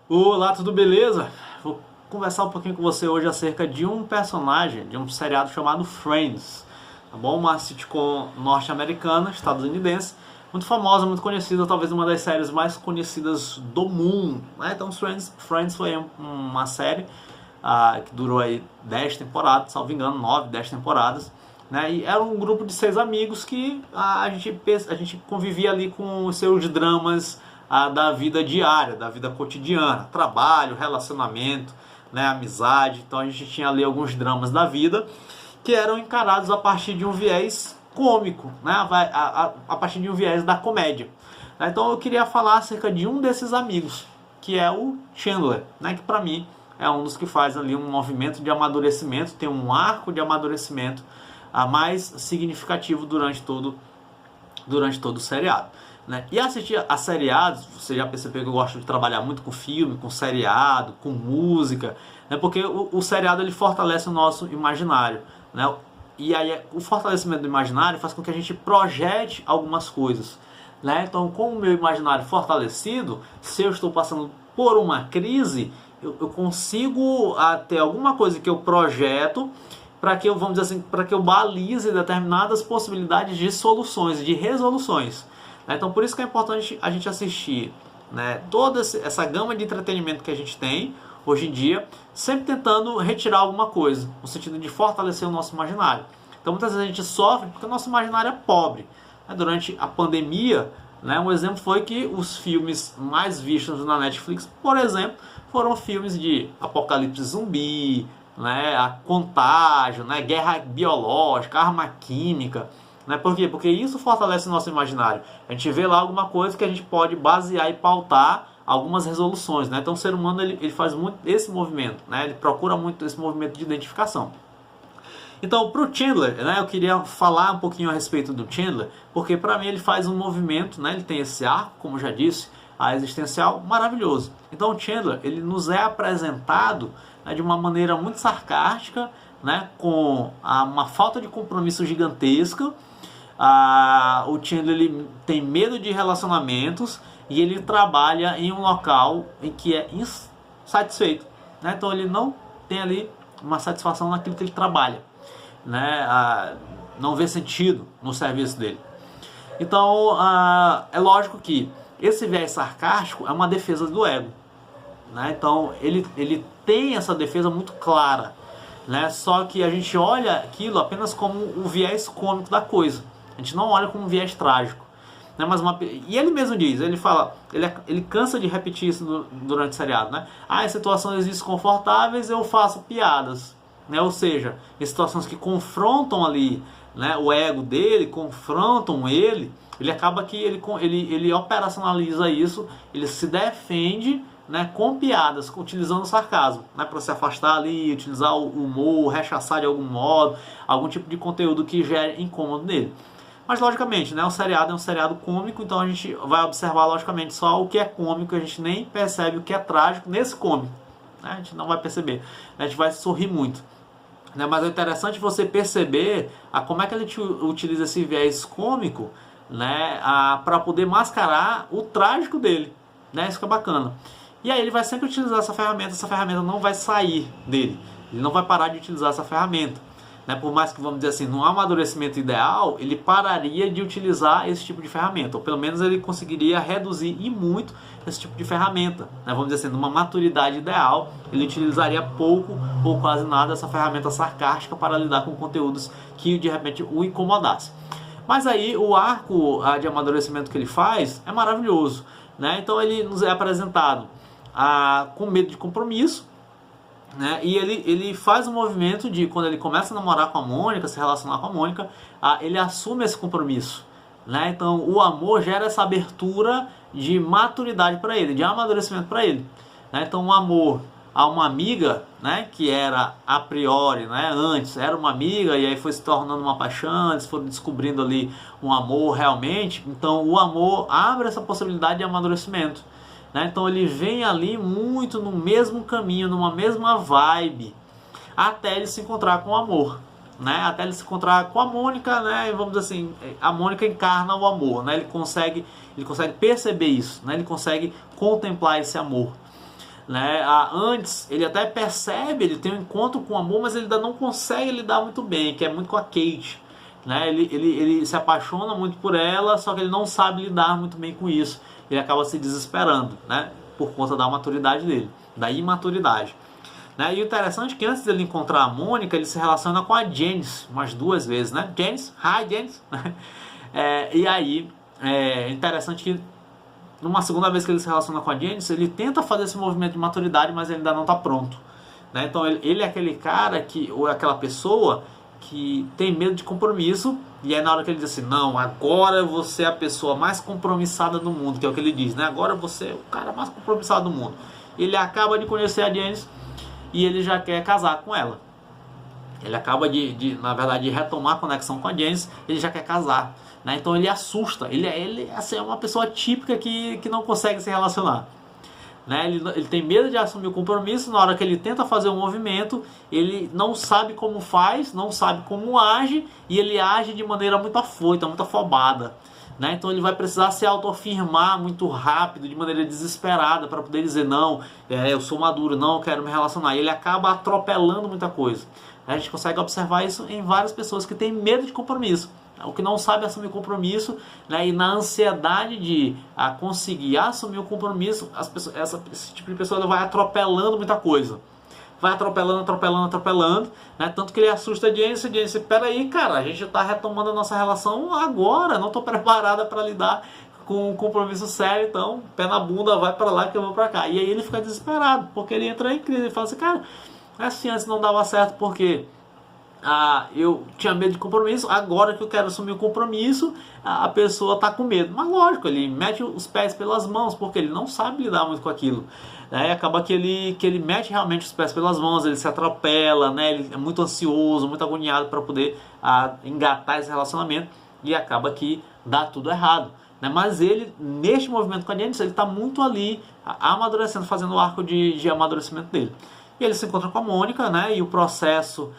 Olá, tudo beleza? Vou conversar um pouquinho com você hoje acerca de um personagem de um seriado chamado Friends, tá bom? Uma sitcom norte-americana, estadunidense, muito famosa, muito conhecida, talvez uma das séries mais conhecidas do mundo, né? Então Friends foi uma série que durou aí 10 temporadas, salvo engano, 9, 10 temporadas, né? E era um grupo de 6 amigos que a gente convivia ali com os seus dramas da vida diária, da vida cotidiana, trabalho, relacionamento, né, amizade. Então a gente tinha ali alguns dramas da vida que eram encarados a partir de um viés cômico, né, a partir de um viés da comédia. Então eu queria falar acerca de um desses amigos, que é o Chandler, né, que para mim é um dos que faz ali um movimento de amadurecimento, tem um arco de amadurecimento mais significativo durante todo o seriado. Né? E assistir a seriados, você já percebeu que eu gosto de trabalhar muito com filme, com seriado, com música, né? Porque o seriado ele fortalece o nosso imaginário. Né? E aí o fortalecimento do imaginário faz com que a gente projete algumas coisas. Né? Então, com o meu imaginário fortalecido, se eu estou passando por uma crise, eu consigo ter alguma coisa que eu projeto para que eu, vamos dizer assim, para que eu balize determinadas possibilidades de soluções, de resoluções. Então por isso que é importante a gente assistir, né, toda essa gama de entretenimento que a gente tem hoje em dia, sempre tentando retirar alguma coisa, no sentido de fortalecer o nosso imaginário. Então muitas vezes a gente sofre porque o nosso imaginário é pobre. Durante a pandemia, né, um exemplo foi que os filmes mais vistos na Netflix, por exemplo, foram filmes de apocalipse zumbi, né, a contágio, né, guerra biológica, arma química. Né? Por quê? Porque isso fortalece o nosso imaginário. A gente vê lá alguma coisa que a gente pode basear e pautar algumas resoluções. Né? Então o ser humano ele faz muito esse movimento, né? Ele procura muito esse movimento de identificação. Então, para o Chandler, né, eu queria falar um pouquinho a respeito do Chandler, porque para mim ele faz um movimento, né, ele tem esse arco, como já disse, existencial maravilhoso. Então o Chandler ele nos é apresentado, né, de uma maneira muito sarcástica, né, com uma falta de compromisso gigantesca. O Chandler ele tem medo de relacionamentos e ele trabalha em um local em que é insatisfeito, né? Então ele não tem ali uma satisfação naquilo que ele trabalha, né? Não vê sentido no serviço dele. Então é lógico que esse viés sarcástico é uma defesa do ego, né? Então ele tem essa defesa muito clara, né? Só que a gente olha aquilo apenas como o viés cômico da coisa. A gente não olha como um viés trágico. Né? E ele mesmo diz, ele fala, ele cansa de repetir isso durante o seriado. Né? Em situações desconfortáveis eu faço piadas. Né? Ou seja, em situações que confrontam ali, né, o ego dele, confrontam ele acaba que ele operacionaliza isso, ele se defende, né, com piadas, utilizando o sarcasmo, né, para se afastar ali, utilizar o humor, rechaçar de algum modo, algum tipo de conteúdo que gere incômodo nele. Mas logicamente, né, o seriado é um seriado cômico, então a gente vai observar logicamente só o que é cômico, a gente nem percebe o que é trágico nesse cômico, né, a gente não vai perceber, a gente vai sorrir muito. Né, mas é interessante você perceber como é que ele utiliza esse viés cômico, né, para poder mascarar o trágico dele, né, isso que é bacana. E aí ele vai sempre utilizar essa ferramenta não vai sair dele, ele não vai parar de utilizar essa ferramenta. Né, por mais que, vamos dizer assim, num amadurecimento ideal, ele pararia de utilizar esse tipo de ferramenta, ou pelo menos ele conseguiria reduzir e muito esse tipo de ferramenta. Né, vamos dizer assim, numa maturidade ideal, ele utilizaria pouco ou quase nada essa ferramenta sarcástica para lidar com conteúdos que de repente o incomodassem. Mas aí o arco de amadurecimento que ele faz é maravilhoso. Né? Então ele nos é apresentado com medo de compromisso, né? E ele faz um movimento de, quando ele começa a namorar com a Mônica, se relacionar com a Mônica, ele assume esse compromisso. Né? Então o amor gera essa abertura de maturidade para ele, de amadurecimento para ele. Né? Então o amor a uma amiga, né, que era a priori, né, antes era uma amiga e aí foi se tornando uma paixão, eles foram descobrindo ali um amor realmente. Então o amor abre essa possibilidade de amadurecimento. Então ele vem ali muito no mesmo caminho, numa mesma vibe, até ele se encontrar com o amor, né? Até ele se encontrar com a Mônica, né? Vamos dizer assim, a Mônica encarna o amor, né? Ele consegue perceber isso, né? Ele consegue contemplar esse amor. né? Antes ele até percebe, ele tem um encontro com o amor, mas ele ainda não consegue lidar muito bem, que é muito com a Kate, né? Ele se apaixona muito por ela, só que ele não sabe lidar muito bem com isso. Ele acaba se desesperando, né? Por conta da maturidade dele, da imaturidade. Né? E o interessante é que antes dele encontrar a Mônica, ele se relaciona com a Janice umas 2 vezes, né? Janice, hi Janice. E aí, é interessante que numa segunda vez que ele se relaciona com a Janice, ele tenta fazer esse movimento de maturidade, mas ele ainda não está pronto. Né? Então ele é aquele cara que, ou é aquela pessoa que tem medo de compromisso, e aí na hora que ele diz assim, não, agora você é a pessoa mais compromissada do mundo, que é o que ele diz, né? Agora você é o cara mais compromissado do mundo. Ele acaba de conhecer a Janice e ele já quer casar com ela. Ele acaba na verdade, de retomar a conexão com a Janice, ele já quer casar. Né? Então ele assusta, ele assim, é uma pessoa típica que não consegue se relacionar. Né? Ele tem medo de assumir o compromisso, na hora que ele tenta fazer um movimento, ele não sabe como faz, não sabe como age, e ele age de maneira muito afoita, muito afobada. Né? Então ele vai precisar se autoafirmar muito rápido, de maneira desesperada, para poder dizer, não, eu sou maduro, não, eu quero me relacionar. E ele acaba atropelando muita coisa. A gente consegue observar isso em várias pessoas que têm medo de compromisso, o que não sabe assumir compromisso, né? E na ansiedade de conseguir assumir o compromisso, esse tipo de pessoa vai atropelando muita coisa. Vai atropelando, né? Tanto que ele assusta a Janice, peraí, cara, a gente está retomando a nossa relação agora, não estou preparada para lidar com um compromisso sério, então, pé na bunda, vai para lá que eu vou para cá. E aí ele fica desesperado, porque ele entra em crise, ele fala assim, cara, assim antes não dava certo porque eu tinha medo de compromisso, agora que eu quero assumir o compromisso, a pessoa está com medo. Mas lógico, ele mete os pés pelas mãos, porque ele não sabe lidar muito com aquilo. Né? Acaba que ele mete realmente os pés pelas mãos, ele se atropela, né? Ele é muito ansioso, muito agoniado para poder engatar esse relacionamento, e acaba que dá tudo errado. Né? Mas ele, neste movimento com a Janice, ele está muito ali, amadurecendo, fazendo o arco de amadurecimento dele. E ele se encontra com a Mônica, né? E o processo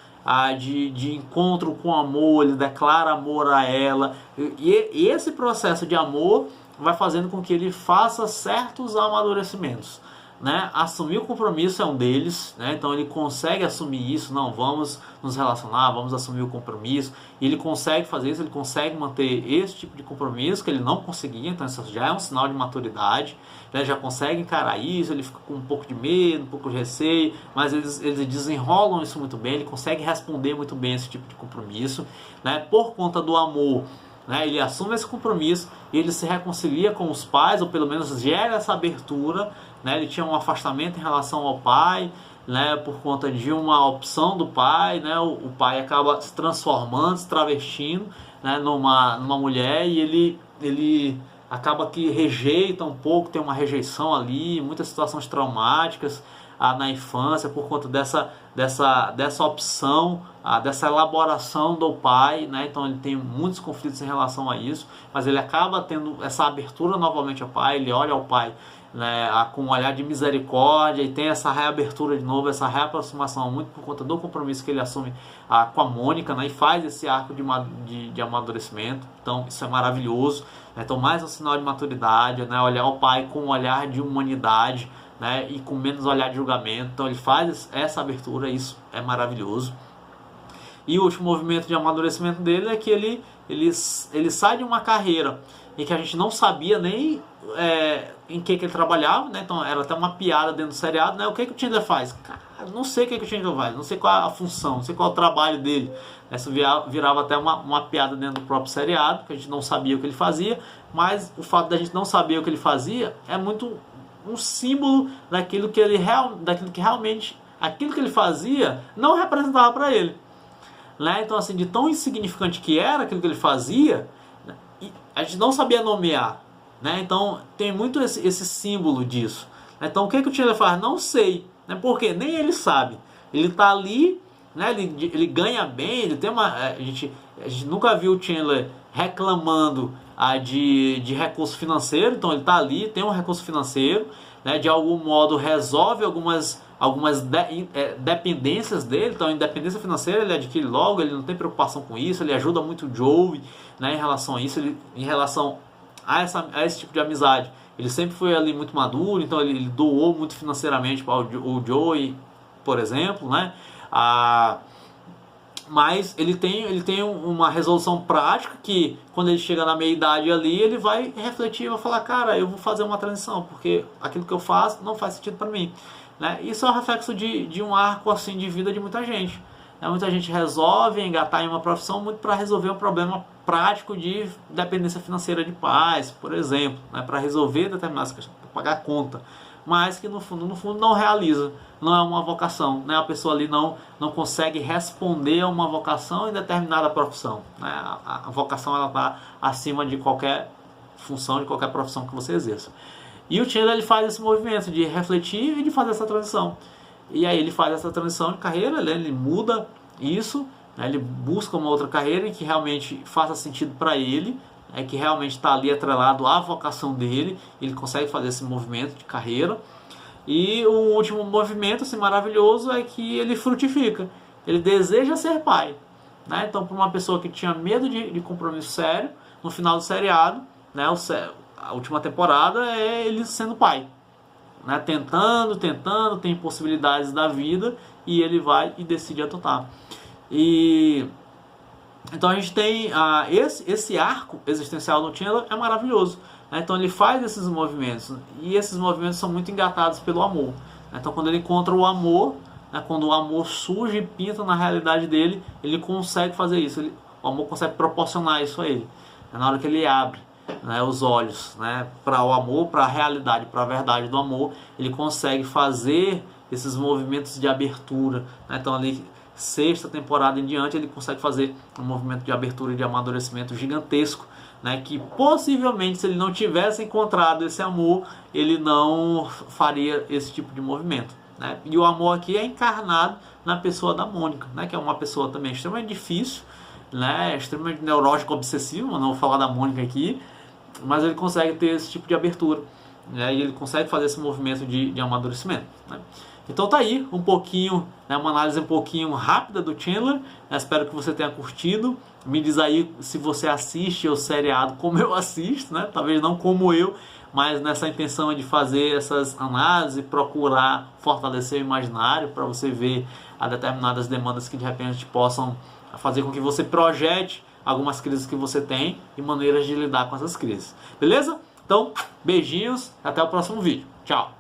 de encontro com amor, ele declara amor a ela. E esse processo de amor vai fazendo com que ele faça certos amadurecimentos. Né? Assumir o compromisso é um deles, né? Então ele consegue assumir isso, não, vamos nos relacionar, vamos assumir o compromisso, e ele consegue fazer isso, ele consegue manter esse tipo de compromisso que ele não conseguia, então isso já é um sinal de maturidade, né? Já consegue encarar isso, ele fica com um pouco de medo, um pouco de receio, mas eles desenrolam isso muito bem, ele consegue responder muito bem esse tipo de compromisso, né? Por conta do amor. Né, ele assume esse compromisso, ele se reconcilia com os pais, ou pelo menos gera essa abertura. Né, ele tinha um afastamento em relação ao pai, né, por conta de uma opção do pai. Né, o pai acaba se transformando, se travestindo, né, numa mulher, e ele acaba que rejeita um pouco, tem uma rejeição ali, muitas situações traumáticas na infância por conta dessa opção, dessa elaboração do pai, né? Então ele tem muitos conflitos em relação a isso, mas ele acaba tendo essa abertura novamente ao pai, ele olha ao pai, né, com um olhar de misericórdia, e tem essa reabertura de novo, essa reaproximação, muito por conta do compromisso que ele assume com a Mônica, né, e faz esse arco de amadurecimento. Então isso é maravilhoso, né? Então mais um sinal de maturidade, né, olhar o pai com um olhar de humanidade, né, e com menos olhar de julgamento. Então ele faz essa abertura, isso é maravilhoso. E o último movimento de amadurecimento dele é que ele sai de uma carreira em que a gente não sabia nem em que ele trabalhava, né? Então era até uma piada dentro do seriado, né? O que o Chandler faz? Cara, não sei o que o Chandler faz, não sei qual a função, não sei qual é o trabalho dele. Isso virava até uma piada dentro do próprio seriado, que a gente não sabia o que ele fazia, mas o fato da gente não saber o que ele fazia é muito um símbolo daquilo que realmente aquilo que ele fazia não representava para ele. Né? Então, assim, de tão insignificante que era aquilo que ele fazia, né? A gente não sabia nomear. Né? Então, tem muito esse símbolo disso. Então, o que o Chandler faz? Não sei. Né? Porque nem ele sabe. Ele está ali, né? Ele ganha bem, ele tem uma... A gente nunca viu o Chandler reclamando de recurso financeiro. Então, ele está ali, tem um recurso financeiro, né? De algum modo resolve algumas dependências dele. Então, a independência financeira ele adquire logo, ele não tem preocupação com isso, ele ajuda muito o Joey, né, em relação a isso, em relação a esse tipo de amizade. Ele sempre foi ali muito maduro, então ele doou muito financeiramente para o Joey, por exemplo, né? Mas ele tem uma resolução prática que quando ele chega na meia-idade ali, ele vai refletir e vai falar, cara, eu vou fazer uma transição, porque aquilo que eu faço não faz sentido para mim. Né? Isso é um reflexo de um arco assim de vida de muita gente. Né? Muita gente resolve engatar em uma profissão muito para resolver um problema prático de dependência financeira de pais, por exemplo, né? Para resolver determinadas questões, para pagar a conta, mas que no fundo não realiza, não é uma vocação, né? A pessoa ali não consegue responder a uma vocação em determinada profissão, né? A vocação ela está acima de qualquer função, de qualquer profissão que você exerça. E o Chandler ele faz esse movimento de refletir e de fazer essa transição. E aí ele faz essa transição de carreira, ele muda isso, né? Ele busca uma outra carreira em que realmente faça sentido para ele, que realmente está ali atrelado à vocação dele, ele consegue fazer esse movimento de carreira. E o último movimento assim, maravilhoso é que ele frutifica, ele deseja ser pai. Né? Então, para uma pessoa que tinha medo de compromisso sério, no final do seriado, né, a última temporada é ele sendo pai. Né? Tentando, tem possibilidades da vida e ele vai e decide adotar. Então a gente tem esse arco existencial do Chandler é maravilhoso. Né? Então ele faz esses movimentos e esses movimentos são muito engatados pelo amor. Então quando ele encontra o amor, né, quando o amor surge e pinta na realidade dele, ele consegue fazer isso. O amor consegue proporcionar isso a ele. Na hora que ele abre, né, os olhos, né, para o amor, para a realidade, para a verdade do amor, ele consegue fazer esses movimentos de abertura. Né? Então ali sexta temporada em diante ele consegue fazer um movimento de abertura e de amadurecimento gigantesco, né, que possivelmente se ele não tivesse encontrado esse amor, ele não faria esse tipo de movimento. Né? E o amor aqui é encarnado na pessoa da Mônica, né, que é uma pessoa também extremamente difícil, né, extremamente neurótico, obsessivo, não vou falar da Mônica aqui, mas ele consegue ter esse tipo de abertura, né, e ele consegue fazer esse movimento de amadurecimento. Né? Então tá aí um pouquinho, né, uma análise um pouquinho rápida do Chandler. Espero que você tenha curtido. Me diz aí se você assiste o seriado como eu assisto, né? Talvez não como eu, mas nessa intenção de fazer essas análises, procurar fortalecer o imaginário para você ver a determinadas demandas que de repente possam fazer com que você projete algumas crises que você tem e maneiras de lidar com essas crises. Beleza? Então, beijinhos, até o próximo vídeo. Tchau!